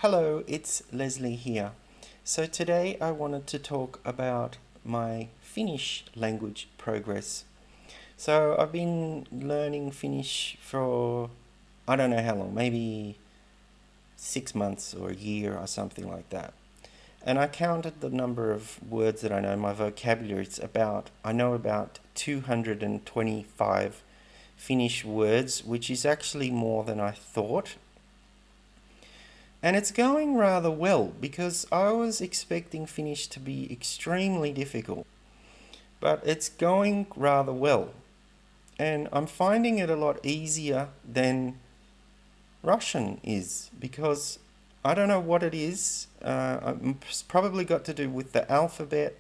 Hello, it's Leslie here. So today I wanted to talk about my Finnish language progress. So I've been learning Finnish for I don't know how long, maybe 6 months or a year or something like that. And I counted the number of words that I know, my vocabulary. I know about 225 Finnish words, which is actually more than I thought. And it's going rather well because I was expecting Finnish to be extremely difficult, but it's going rather well. And I'm finding it a lot easier than Russian is because I don't know what it is. It's probably got to do with the alphabet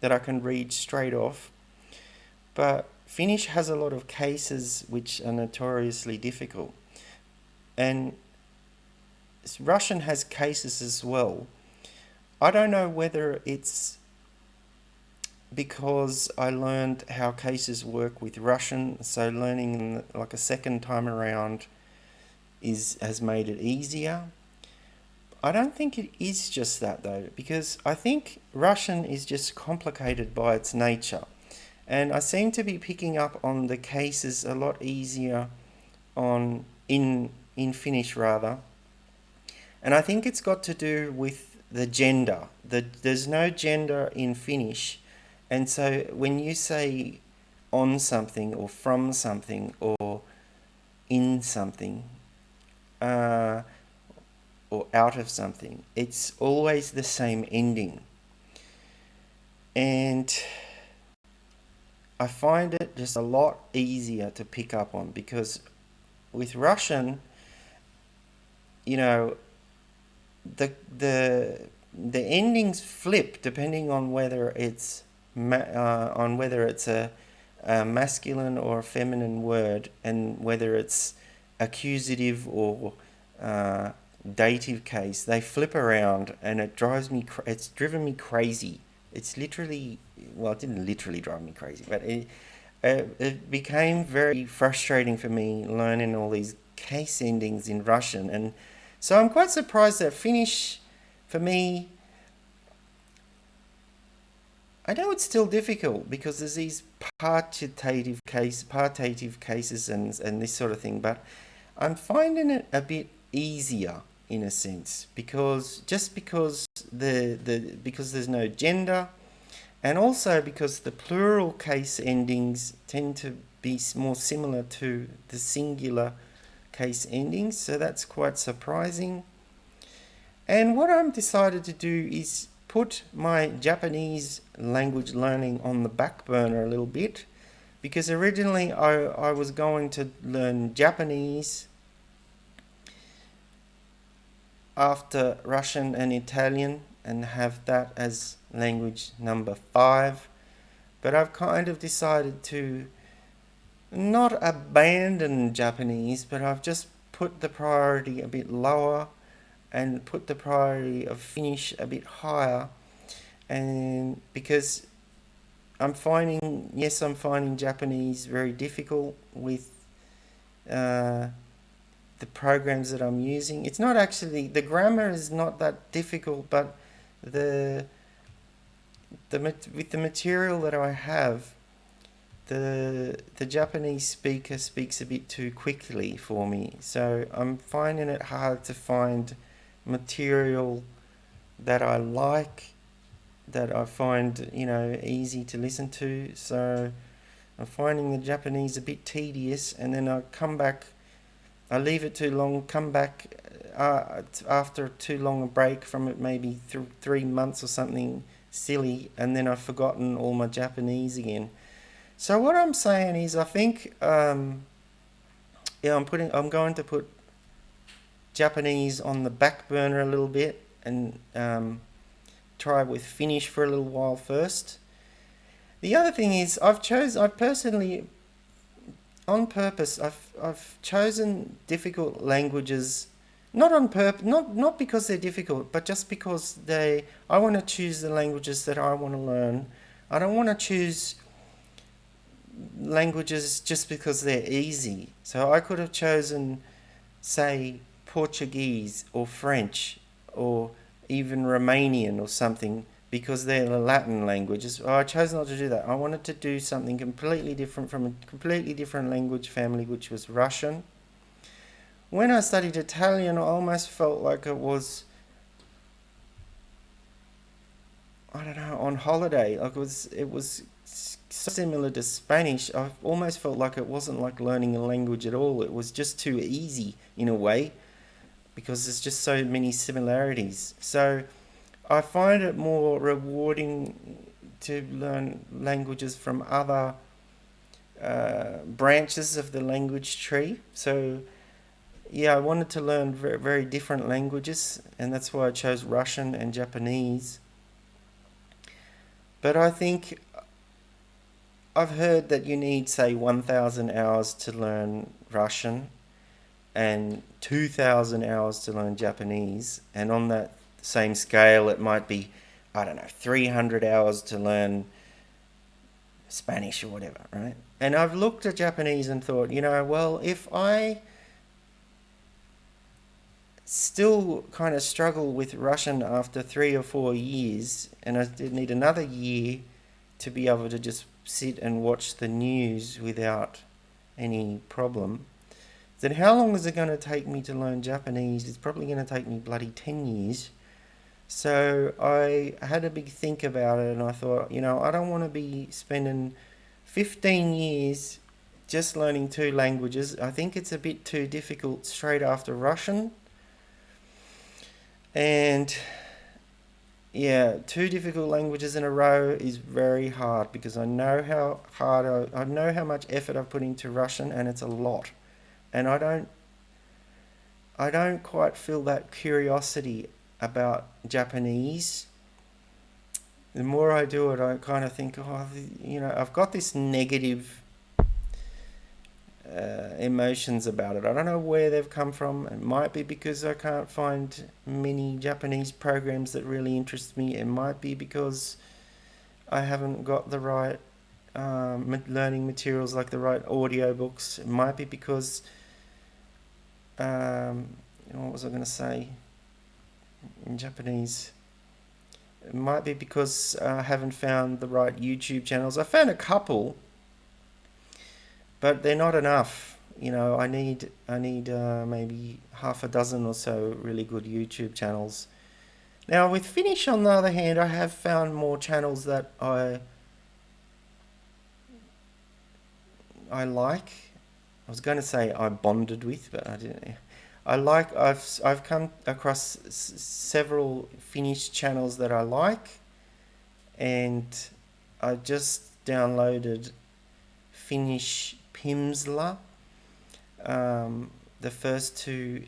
that I can read straight off. But Finnish has a lot of cases which are notoriously difficult. And Russian has cases as well. I don't know whether it's because I learned how cases work with Russian, so learning like a second time around is has made it easier. I don't think it is just that though, because I think Russian is just complicated by its nature. And I seem to be picking up on the cases a lot easier on in Finnish rather. And I think it's got to do with the gender. There's no gender in Finnish. And so when you say on something or from something or in something uh, or out of something, it's always the same ending. And I find it just a lot easier to pick up on because with Russian, you know, the the endings flip depending on whether it's a masculine or a feminine word, and whether it's accusative or uh, dative case. They flip around, and it's driven me crazy. It's literally, well, it didn't literally drive me crazy, but it became very frustrating for me learning all these case endings in Russian. And so I'm quite surprised that Finnish, for me, I know it's still difficult because there's these partitive cases and this sort of thing, but I'm finding it a bit easier in a sense because because there's no gender, and also because the plural case endings tend to be more similar to the singular case endings, so that's quite surprising. And what I'm decided to do is put my Japanese language learning on the back burner a little bit, because originally I was going to learn Japanese after Russian and Italian and have that as language number 5. But I've kind of decided to not abandon Japanese, but I've just put the priority a bit lower and put the priority of Finnish a bit higher. And because I'm finding Japanese very difficult with uh, the programs that I'm using. It's not actually, the grammar is not that difficult, but the with the material that I have, the Japanese speaker speaks a bit too quickly for me. So I'm finding it hard to find material that I like, that I find, easy to listen to. So I'm finding the Japanese a bit tedious, and then I leave it too long, come back after too long a break from it, maybe 3 months or something silly, and then I've forgotten all my Japanese again. So what I'm saying is, I think, I'm going to put Japanese on the back burner a little bit, and try with Finnish for a little while first. The other thing is, I've personally, on purpose, I've chosen difficult languages, not on purpose, not because they're difficult, but just because I want to choose the languages that I want to learn. I don't want to choose languages just because they're easy. So I could have chosen, say, Portuguese or French, or even Romanian or something because they're the Latin languages. I chose not to do that. I wanted to do something completely different from a completely different language family, which was Russian. When I studied Italian, I almost felt like it was, I don't know, on holiday. Like it was so similar to Spanish. I almost felt like it wasn't like learning a language at all. It was just too easy in a way because there's just so many similarities. So I find it more rewarding to learn languages from other branches of the language tree. So yeah, I wanted to learn very, very different languages, and that's why I chose Russian and Japanese. But I think I've heard that you need, say, 1,000 hours to learn Russian and 2,000 hours to learn Japanese. And on that same scale, it might be, I don't know, 300 hours to learn Spanish or whatever, right? And I've looked at Japanese and thought, well, if I still kind of struggle with Russian after 3 or 4 years, and I did need another year to be able to just sit and watch the news without any problem, then how long is it going to take me to learn Japanese? It's probably going to take me bloody 10 years. So I had a big think about it, and I thought, I don't want to be spending 15 years just learning two languages. I think it's a bit too difficult straight after Russian. And yeah, two difficult languages in a row is very hard because I know how hard I know how much effort I've put into Russian, and it's a lot. And I don't quite feel that curiosity about Japanese. The more I do it, I kind of think, I've got this negative emotions about it. I don't know where they've come from. It might be because I can't find many Japanese programs that really interest me. It might be because I haven't got the right learning materials, like the right audiobooks. It might be because, what was I going to say in Japanese? It might be because I haven't found the right YouTube channels. I found a couple, but they're not enough. I need maybe half a dozen or so really good YouTube channels. Now with Finnish, on the other hand, I have found more channels that I like. I was going to say I bonded with, but I didn't. I've come across several Finnish channels that I like, and I just downloaded Finnish Pimsla, the first two,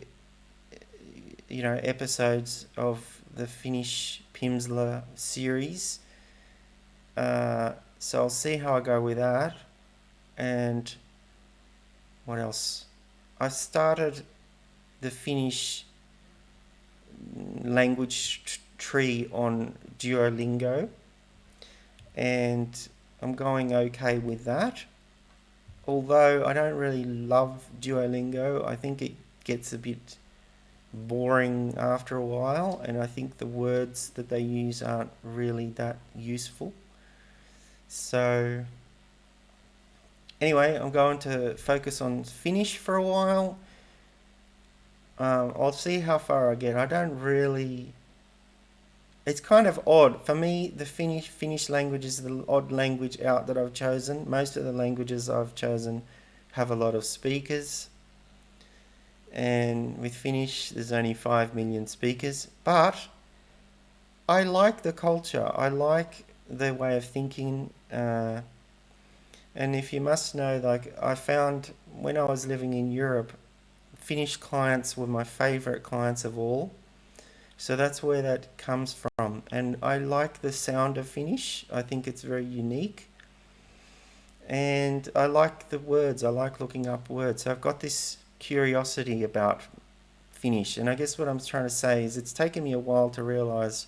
episodes of the Finnish Pimsla series. So I'll see how I go with that. And what else? I started the Finnish language tree on Duolingo, and I'm going okay with that. Although I don't really love Duolingo, I think it gets a bit boring after a while, and I think the words that they use aren't really that useful. So anyway, I'm going to focus on Finnish for a while. I'll see how far I get. I don't really. It's kind of odd for me. The Finnish language is the odd language out that I've chosen. Most of the languages I've chosen have a lot of speakers, and with Finnish, there's only 5 million speakers. But I like the culture. I like the way of thinking. And if you must know, like I found when I was living in Europe, Finnish clients were my favorite clients of all. So that's where that comes from. And I like the sound of Finnish. I think it's very unique. And I like the words. I like looking up words. So I've got this curiosity about Finnish. And I guess what I'm trying to say is it's taken me a while to realize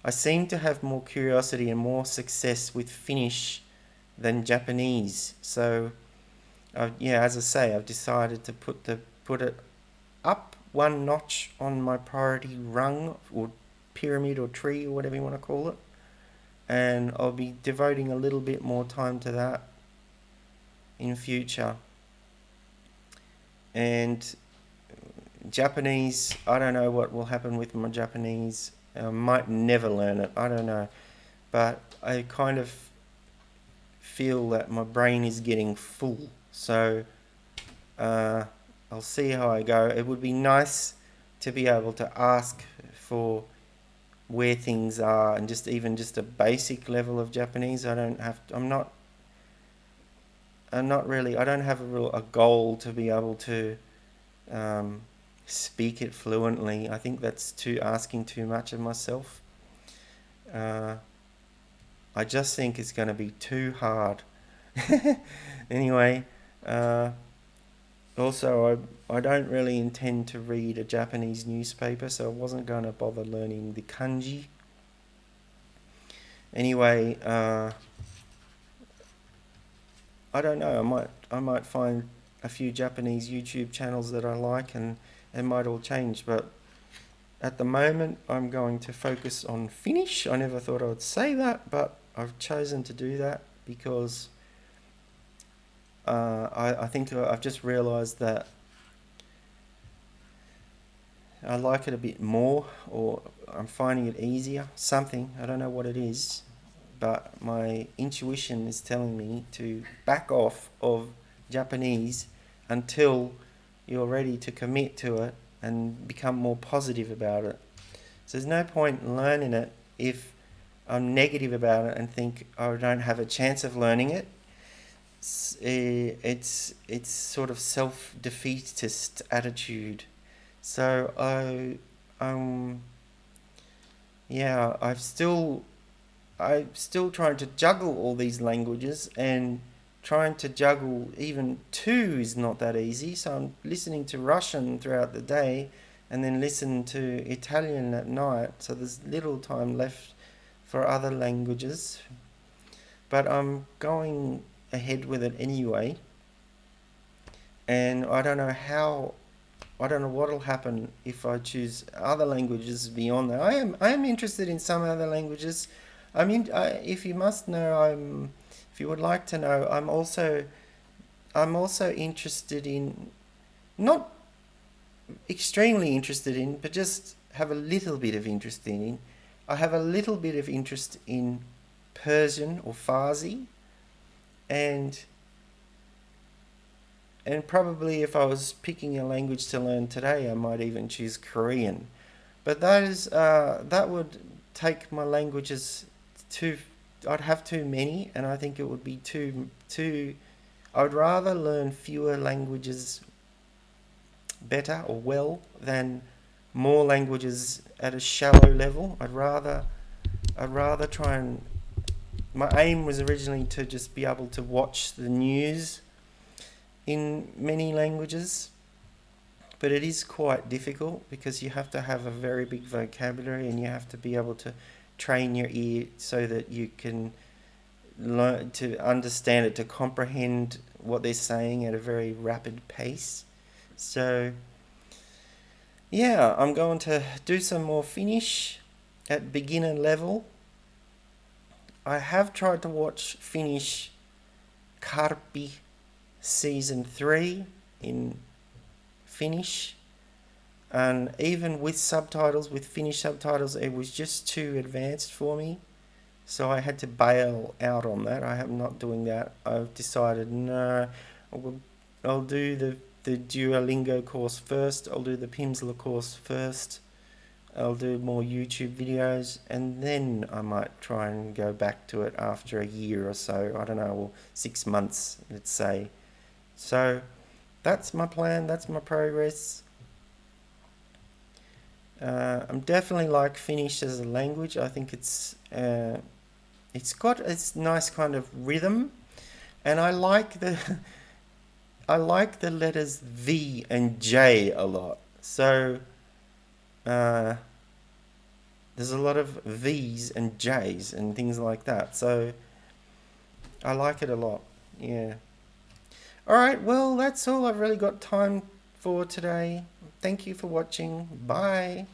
I seem to have more curiosity and more success with Finnish than Japanese. So, as I say, I've decided to put it up one notch on my priority rung or pyramid or tree or whatever you want to call it, and I'll be devoting a little bit more time to that in future. And Japanese, I don't know what will happen with my Japanese. I might never learn it, I don't know, but I kind of feel that my brain is getting full, so I'll see how I go. It would be nice to be able to ask for where things are, and just even just a basic level of Japanese. I don't have I'm not really, I don't have a goal to be able to speak it fluently. I think that's asking too much of myself. I just think it's going to be too hard. Anyway, also I don't really intend to read a Japanese newspaper, so I wasn't going to bother learning the kanji. Anyway, I don't know, I might find a few Japanese YouTube channels that I like, and it might all change, but at the moment I'm going to focus on Finnish. I never thought I would say that, but I've chosen to do that because I think I've just realised that I like it a bit more, or I'm finding it easier. Something, I don't know what it is, but my intuition is telling me to back off of Japanese until you're ready to commit to it and become more positive about it. So there's no point in learning it if I'm negative about it and think I don't have a chance of learning it. It's sort of self-defeatist attitude. So yeah, I'm still trying to juggle all these languages, and trying to juggle even two is not that easy. So I'm listening to Russian throughout the day and then listen to Italian at night. So there's little time left for other languages. But I'm going ahead with it anyway. And I don't know what'll happen if I choose other languages beyond that. I am interested in some other languages. If you must know, if you would like to know, I'm also interested in, not extremely interested in, but just have a little bit of interest in. I have a little bit of interest in Persian or Farsi, and probably if I was picking a language to learn today, I might even choose Korean. But that would take my languages too. I'd have too many, and I think it would be too. I would rather learn fewer languages better or well than more languages at a shallow level. I'd rather try and. My aim was originally to just be able to watch the news in many languages, but it is quite difficult because you have to have a very big vocabulary, and you have to be able to train your ear so that you can learn to understand it, to comprehend what they're saying at a very rapid pace. So yeah, I'm going to do some more Finnish at beginner level. I have tried to watch Finnish Karpi season 3 in Finnish, and even with subtitles, with Finnish subtitles, it was just too advanced for me, so I had to bail out on that. I am not doing that. I've decided, no, I'll do the Duolingo course first, I'll do the Pimsleur course first, I'll do more YouTube videos, and then I might try and go back to it after a year or so, I don't know, or 6 months, let's say. So that's my plan, that's my progress. I'm definitely like Finnish as a language. I think it's got its nice kind of rhythm, and I like the letters V and J a lot. So there's a lot of V's and J's and things like that. So I like it a lot. Yeah. Alright, well, that's all I've really got time for today. Thank you for watching. Bye.